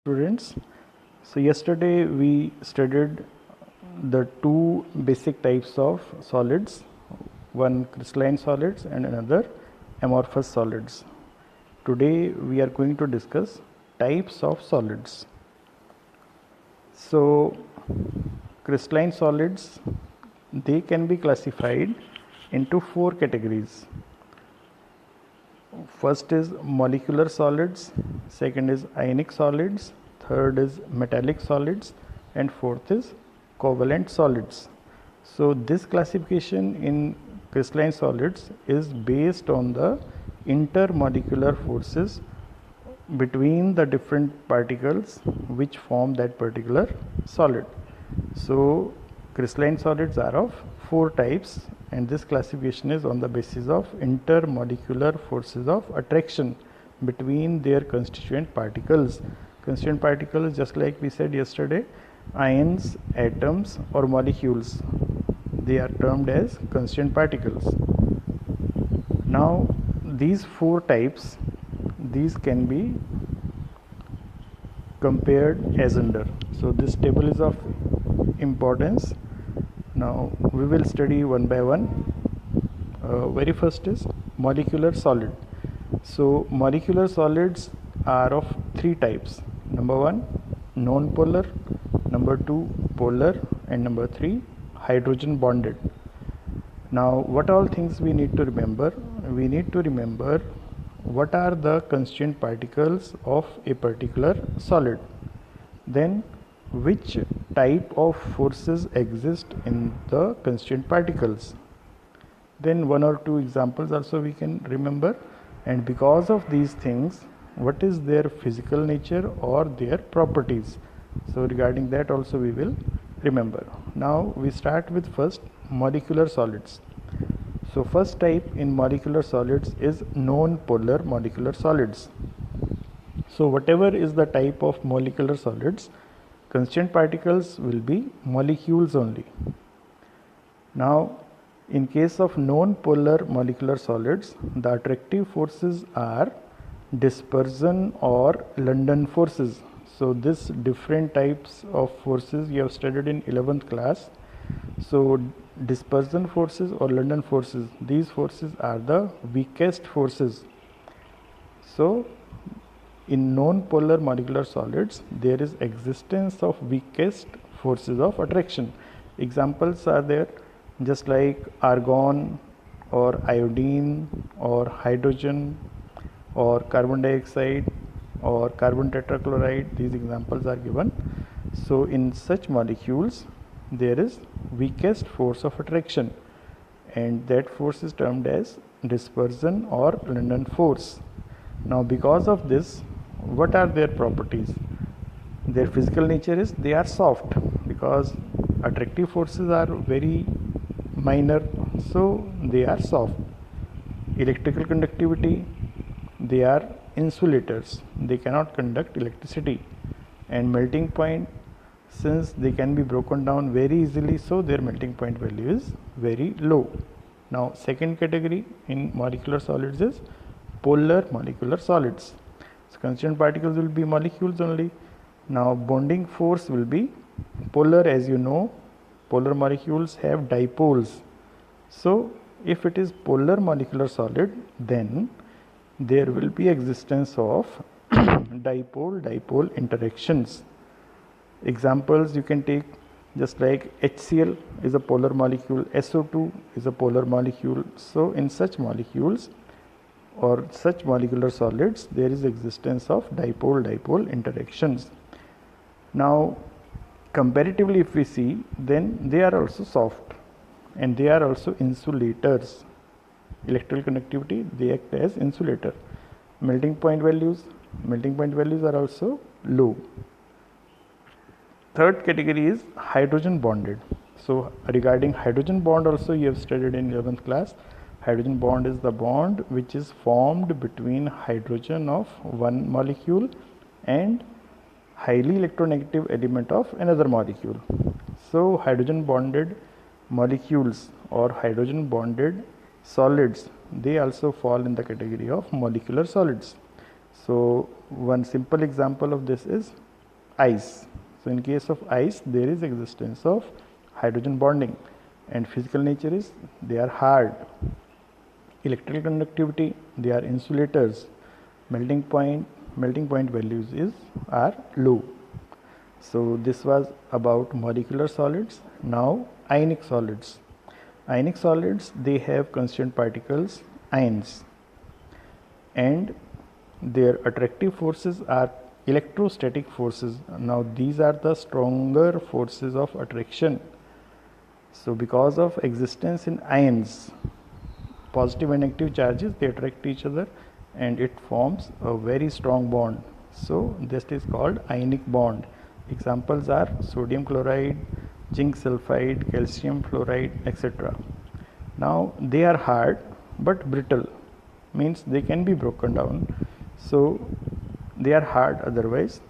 Students, so yesterday we studied the two basic types of solids, one crystalline solids and another amorphous solids. Today we are going to discuss types of solids. So crystalline solids, they can be classified into four categories. First is molecular solids, second is ionic solids, third is metallic solids, and fourth is covalent solids. So this classification in crystalline solids is based on the intermolecular forces between the different particles which form that particular solid. So crystalline solids are of four types, and this classification is on the basis of intermolecular forces of attraction between their constituent particles. Constituent particles, just like we said yesterday, ions, atoms or molecules, they are termed as constituent particles. Now these four types, these can be compared as under. So this table is of importance. Now we will study one by one. Very first is molecular solid. So molecular solids are of three types. Number one, non-polar, number two, polar, and number three, hydrogen bonded. Now what all things we need to remember? We need to remember what are the constituent particles of a particular solid. Then which type of forces exist in the constituent particles. Then one or two examples also we can remember, and because of these things, what is their physical nature or their properties. So regarding that also we will remember. Now we start with first molecular solids. So first type in molecular solids is non-polar molecular solids. So whatever is the type of molecular solids, constituent particles will be molecules only. Now in case of non-polar molecular solids, the attractive forces are dispersion or London forces. So this different types of forces you have studied in 11th class. So dispersion forces or London forces, these forces are the weakest forces. So in non-polar molecular solids, there is existence of weakest forces of attraction. Examples are there, just like argon or iodine or hydrogen or carbon dioxide or carbon tetrachloride. These examples are given. So in such molecules, there is weakest force of attraction, and that force is termed as dispersion or London force. Now because of this, what are their properties? Their physical nature is they are soft, because attractive forces are very minor, so they are soft. Electrical conductivity, they are insulators, they cannot conduct electricity. And melting point, since they can be broken down very easily, so their melting point value is very low. Now second category in molecular solids is polar molecular solids. So constituent particles will be molecules only. Now bonding force will be polar. As you know, polar molecules have dipoles. So if it is polar molecular solid, then there will be existence of dipole-dipole interactions. Examples you can take, just like HCl is a polar molecule, SO2 is a polar molecule. So in such molecules or such molecular solids, there is existence of dipole-dipole interactions. Now comparatively if we see, then they are also soft and they are also insulators. Electrical conductivity, they act as insulator. Melting point values are also low. Third category is hydrogen bonded. So regarding hydrogen bond also you have studied in 11th class. Hydrogen bond is the bond which is formed between hydrogen of one molecule and highly electronegative element of another molecule. So hydrogen bonded molecules or hydrogen bonded solids, they also fall in the category of molecular solids. So one simple example of this is ice. So in case of ice, there is existence of hydrogen bonding, and physical nature is they are hard. Electrical conductivity, they are insulators. Melting point values are low. So this was about molecular solids. Now ionic solids. Ionic solids, they have constituent particles, ions, and their attractive forces are electrostatic forces. Now these are the stronger forces of attraction. So because of existence in ions, positive and negative charges, they attract each other and it forms a very strong bond. So this is called ionic bond. Examples are sodium chloride, zinc sulfide, calcium fluoride, etc. Now they are hard but brittle, means they can be broken down. So they are hard otherwise.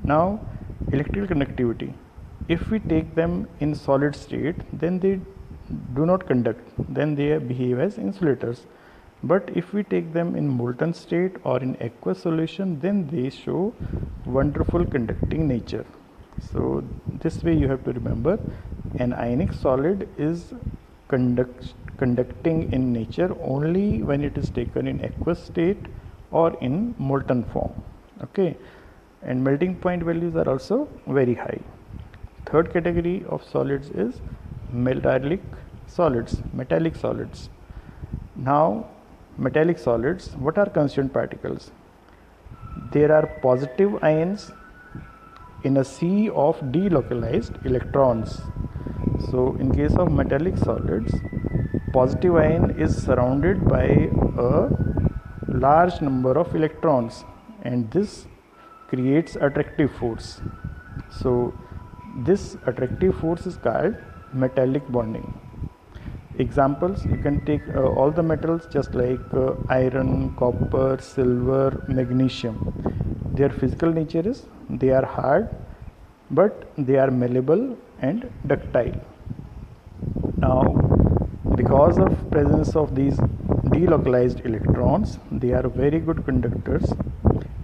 Now electrical conductivity, if we take them in solid state, then they do not conduct, then they behave as insulators. But if we take them in molten state or in aqueous solution, then they show wonderful conducting nature. So this way you have to remember, an ionic solid is conducting in nature only when it is taken in aqueous state or in molten form. Okay, and melting point values are also very high. Third category of solids is metallic solids. Now metallic solids, what are constituent particles? There are positive ions in a sea of delocalized electrons. So in case of metallic solids, positive ion is surrounded by a large number of electrons, and this creates attractive force. So this attractive force is called metallic bonding. Examples, you can take all the metals just like iron, copper, silver, magnesium. Their physical nature is they are hard but they are malleable and ductile. Now because of presence of these delocalized electrons, they are very good conductors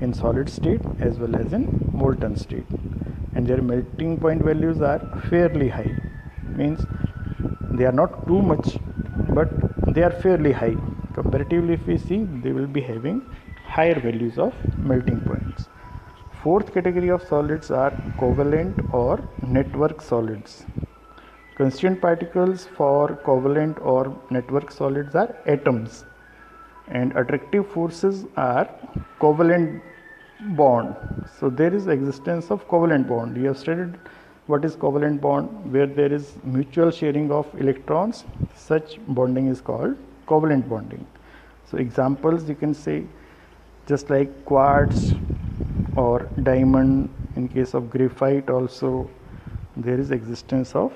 in solid state as well as in molten state, and their melting point values are fairly high, means they are not too much but they are fairly high. Comparatively, if we see, they will be having higher values of melting points. Fourth category of solids are covalent or network solids. Constituent particles for covalent or network solids are atoms, and attractive forces are covalent bond. So there is existence of covalent bond. You have studied what is covalent bond, where there is mutual sharing of electrons. Such bonding is called covalent bonding. So examples you can say just like quartz or diamond. In case of graphite also there is existence of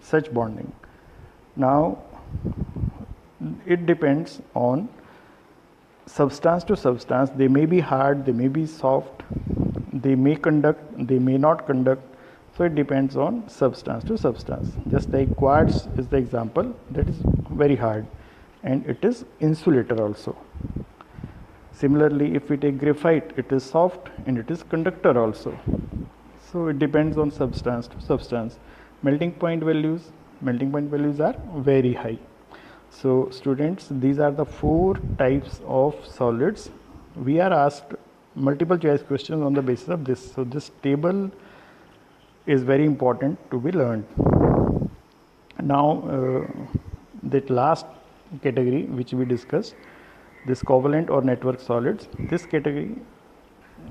such bonding. Now it depends on substance to substance. They may be hard, they may be soft, they may conduct, they may not conduct. So it depends on substance to substance. Just like quartz is the example, that is very hard and it is insulator also. Similarly, if we take graphite, it is soft and it is conductor also. So it depends on substance to substance. Melting point values are very high. So students, these are the 4 types of solids. We are asked multiple choice questions on the basis of this. So this table is very important to be learned. Now that last category which we discussed, this covalent or network solids, this category,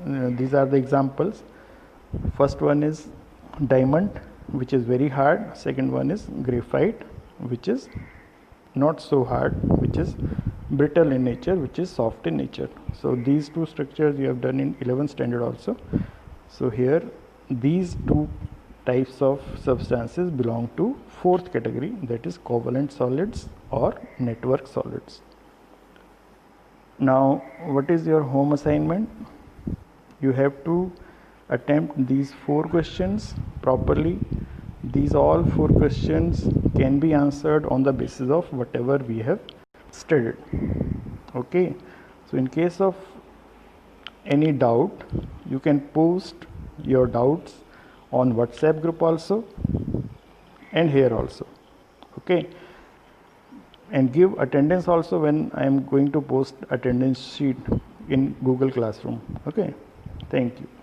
these are the examples. First one is diamond, which is very hard. Second one is graphite, which is not so hard, which is brittle in nature, which is soft in nature. So these 2 structures you have done in 11th standard also. So here these 2 types of substances belong to 4th category, that is covalent solids or network solids. Now what is your home assignment? You have to attempt these 4 questions properly. These all 4 questions can be answered on the basis of whatever we have studied. Okay, so in case of any doubt, you can post your doubts on WhatsApp group also and here also. Okay, and give attendance also when I am going to post attendance sheet in Google Classroom. Okay, thank you.